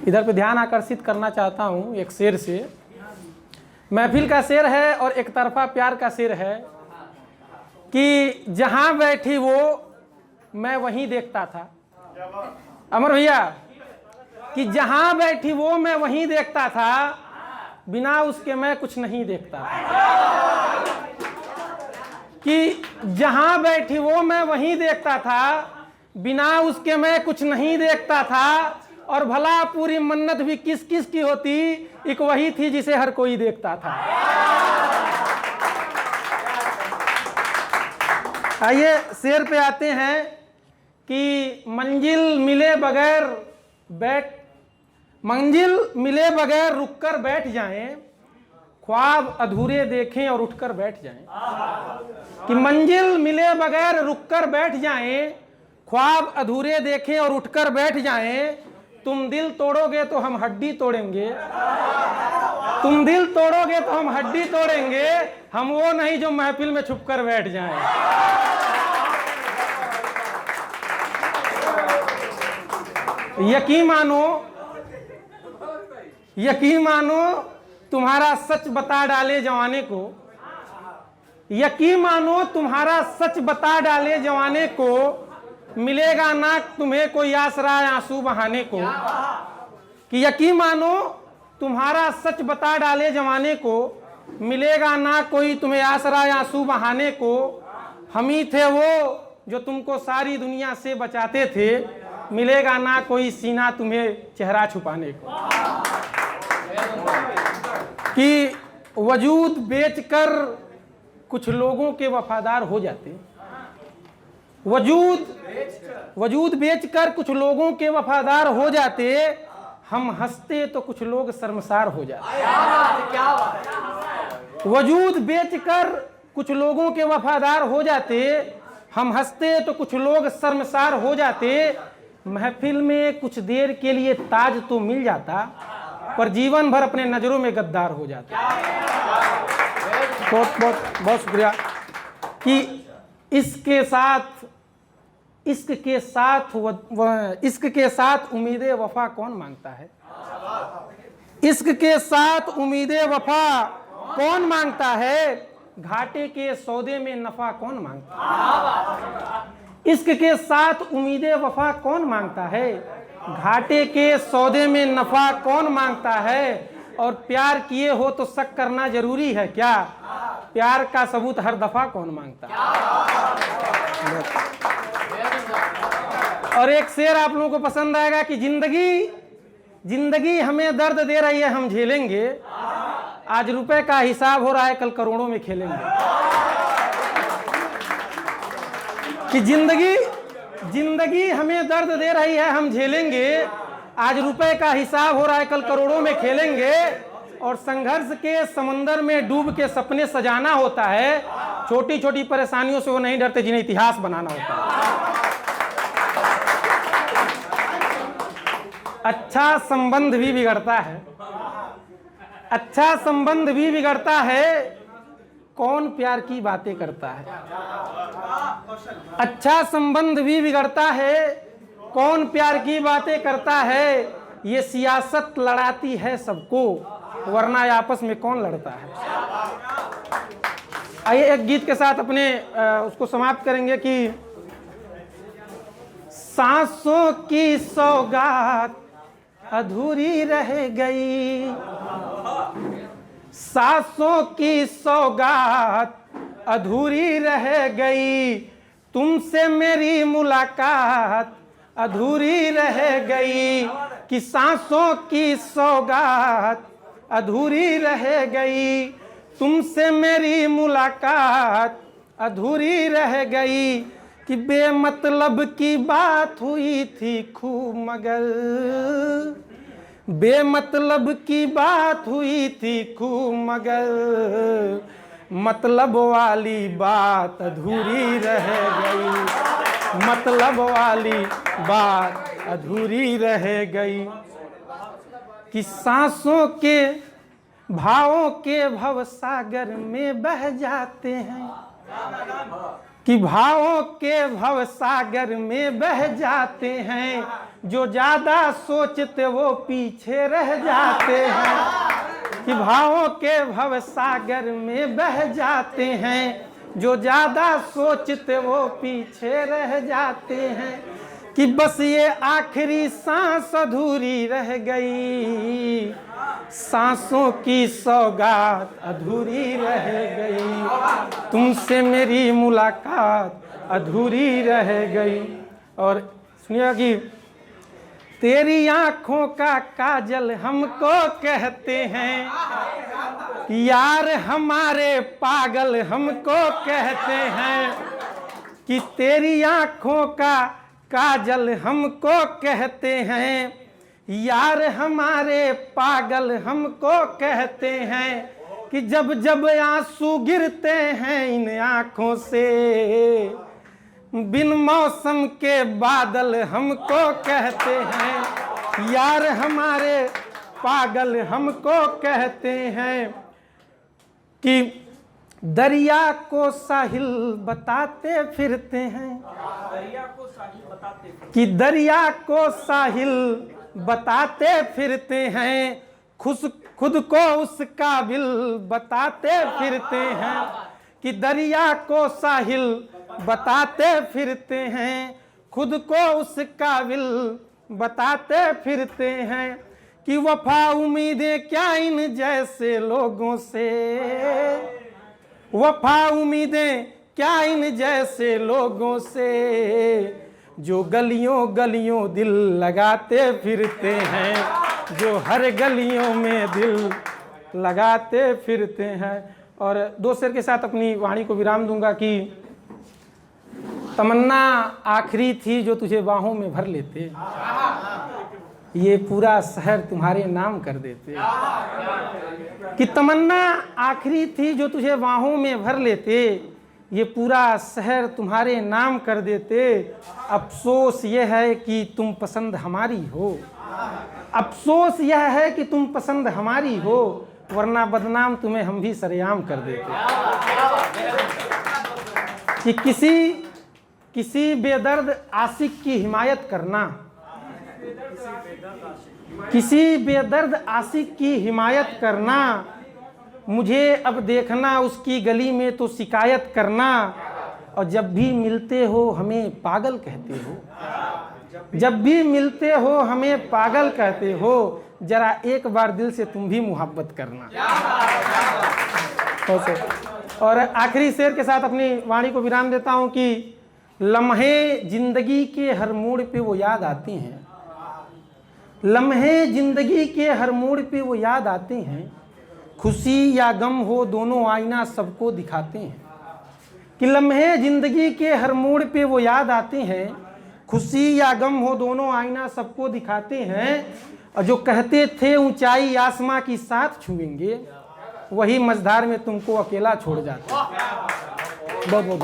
इधर पे ध्यान आकर्षित करना चाहता हूँ एक शेर से। महफिल का शेर है और एक तरफा प्यार का शेर है कि जहाँ बैठी वो मैं वहीं देखता था। अमर भैया, कि जहाँ बैठी वो मैं वहीं देखता था, बिना उसके मैं कुछ नहीं देखता था। कि जहाँ बैठी वो मैं वहीं देखता था, बिना उसके मैं कुछ नहीं देखता था। और भला पूरी मन्नत भी किस किस की होती, एक वही थी जिसे हर कोई देखता था। आइए शेर पे आते हैं कि मंजिल मिले बगैर रुककर बैठ जाएं, ख्वाब अधूरे देखें और उठकर बैठ जाएं। कि मंजिल मिले बगैर रुककर बैठ जाएं, ख्वाब अधूरे देखें और उठकर बैठ जाएं। तुम दिल तोड़ोगे तो हम हड्डी तोड़ेंगे, तुम दिल तोड़ोगे तो हम हड्डी तोड़ेंगे, हम वो नहीं जो महफिल में छुपकर बैठ जाएं। यकीन मानो तुम्हारा सच बता डाले जवाने को, यकीन मानो तुम्हारा सच बता डाले जवाने को, मिलेगा ना तुम्हें कोई आसरा आंसू बहाने को। कि यकीन मानो तुम्हारा सच बता डाले जवाने को, मिलेगा ना कोई तुम्हें आसरा आंसू बहाने को। हम ही थे वो जो तुमको सारी दुनिया से बचाते थे, मिलेगा ना कोई सीना तुम्हें चेहरा छुपाने को। कि वजूद बेचकर कुछ लोगों के वफादार हो जाते, वजूद बेचकर कुछ लोगों के वफादार हो जाते। हम हंसते तो कुछ लोग शर्मसार हो जाते। वजूद बेचकर कुछ लोगों के वफादार हो जाते, हम हंसते तो कुछ लोग शर्मसार हो जाते। महफिल में कुछ देर के लिए ताज तो मिल जाता, पर जीवन भर अपने नजरों में गद्दार हो जाता। बहुत बहुत बहुत शुक्रिया। कि इश्क के साथ उम्मीदें वफा कौन मांगता है, इश्क के साथ उम्मीदें वफा कौन मांगता है, घाटे के सौदे में नफा कौन मांगता है। इश्क के साथ उम्मीदें वफा कौन मांगता है, घाटे के सौदे में नफा कौन मांगता है। और प्यार किए हो तो शक करना जरूरी है क्या, प्यार का सबूत हर दफा कौन मांगता है। और एक शेर आप लोगों को पसंद आएगा कि जिंदगी हमें दर्द दे रही है, हम झेलेंगे। आज रुपए का हिसाब हो रहा है, कल करोड़ों में खेलेंगे। कि जिंदगी हमें दर्द दे रही है, हम झेलेंगे। आज रुपए का हिसाब हो रहा है, कल करोड़ों में खेलेंगे। और संघर्ष के समंदर में डूब के सपने सजाना होता है। छोटी छोटी परेशानियों से वो नहीं डरते जिन्हें इतिहास बनाना होता है। अच्छा संबंध भी बिगड़ता है, अच्छा संबंध भी बिगड़ता है, कौन प्यार की बातें करता है। अच्छा संबंध भी बिगड़ता है, कौन प्यार की बातें करता है। ये सियासत लड़ाती है सबको, वरना आपस में कौन लड़ता है। आइए एक गीत के साथ अपने उसको समाप्त करेंगे कि सांसों की सौगात अधूरी रह गई, सांसों की सौगात अधूरी रह गई, तुमसे मेरी मुलाकात अधूरी रह गई। कि सांसों की सौगात अधूरी रह गई, तुमसे मेरी मुलाकात अधूरी रह गई। कि बेमतलब की बात हुई थी खूब मगर, बेमतलब की बात हुई थी खूब मगर, मतलब वाली बात अधूरी रह गई, मतलब वाली बात अधूरी रह गई। कि सांसों के भावों के भवसागर में बह जाते हैं, कि भावों के भव सागर में बह जाते हैं, जो ज्यादा सोचते वो पीछे रह जाते हैं। कि भावों के भव सागर में बह जाते हैं, जो ज्यादा सोचते वो पीछे रह जाते हैं। कि बस ये आखिरी सांस अधूरी रह गई, सांसों की सौगात अधूरी रह गई, तुमसे मेरी मुलाकात अधूरी रह गई। और सुनिएगा कि तेरी आंखों का काजल हमको कहते हैं, यार हमारे पागल हमको कहते हैं। कि तेरी आंखों का काजल हमको कहते हैं, यार हमारे पागल हमको कहते हैं। कि जब जब आंसू गिरते हैं इन आंखों से, बिन मौसम के बादल हमको कहते हैं, यार हमारे पागल हमको कहते हैं। कि दरिया को साहिल बताते फिरते हैं, कि दरिया को साहिल बताते फिरते हैं, खुद को उस काबिल बताते फिरते हैं। कि दरिया को साहिल बताते फिरते हैं, खुद को उस काबिल बताते फिरते हैं। कि वफा उम्मीदें क्या इन जैसे लोगों से, वफा उम्मीदें क्या इन जैसे लोगों से, जो गलियों गलियों दिल लगाते फिरते हैं, जो हर गलियों में दिल लगाते फिरते हैं। और दो शेर के साथ अपनी वाणी को विराम दूंगा। कि तमन्ना आखिरी थी जो तुझे बाहों में भर लेते, ये पूरा शहर तुम्हारे नाम कर देते। कि तमन्ना आखिरी थी जो तुझे बाहों में भर लेते, ये पूरा शहर तुम्हारे नाम कर देते। अफसोस यह है कि तुम पसंद हमारी हो, अफसोस यह है कि तुम पसंद हमारी हो, वरना बदनाम तुम्हें हम भी सरेआम कर देते। कि किसी बेदर्द आशिक की हिमायत करना, किसी बेदर्द आशिक की हिमायत करना, मुझे अब देखना उसकी गली में तो शिकायत करना। और जब भी मिलते हो हमें पागल कहते हो, जब भी मिलते हो हमें पागल कहते हो, जरा एक बार दिल से तुम भी मोहब्बत करना। और आखिरी शेर के साथ अपनी वाणी को विराम देता हूँ। कि लम्हे जिंदगी के हर मोड़ पे वो याद आते हैं, लम्हे जिंदगी के हर मोड़ पे वो याद आते हैं, खुशी या गम हो दोनों आईना सबको दिखाते हैं। कि लम्हे जिंदगी के हर मोड़ पे वो याद आते हैं, खुशी या गम हो दोनों आईना सबको दिखाते हैं। और जो कहते थे ऊंचाई आसमां की साथ छुएंगे, वही मझधार में तुमको अकेला छोड़ जाते। बहुत बहुत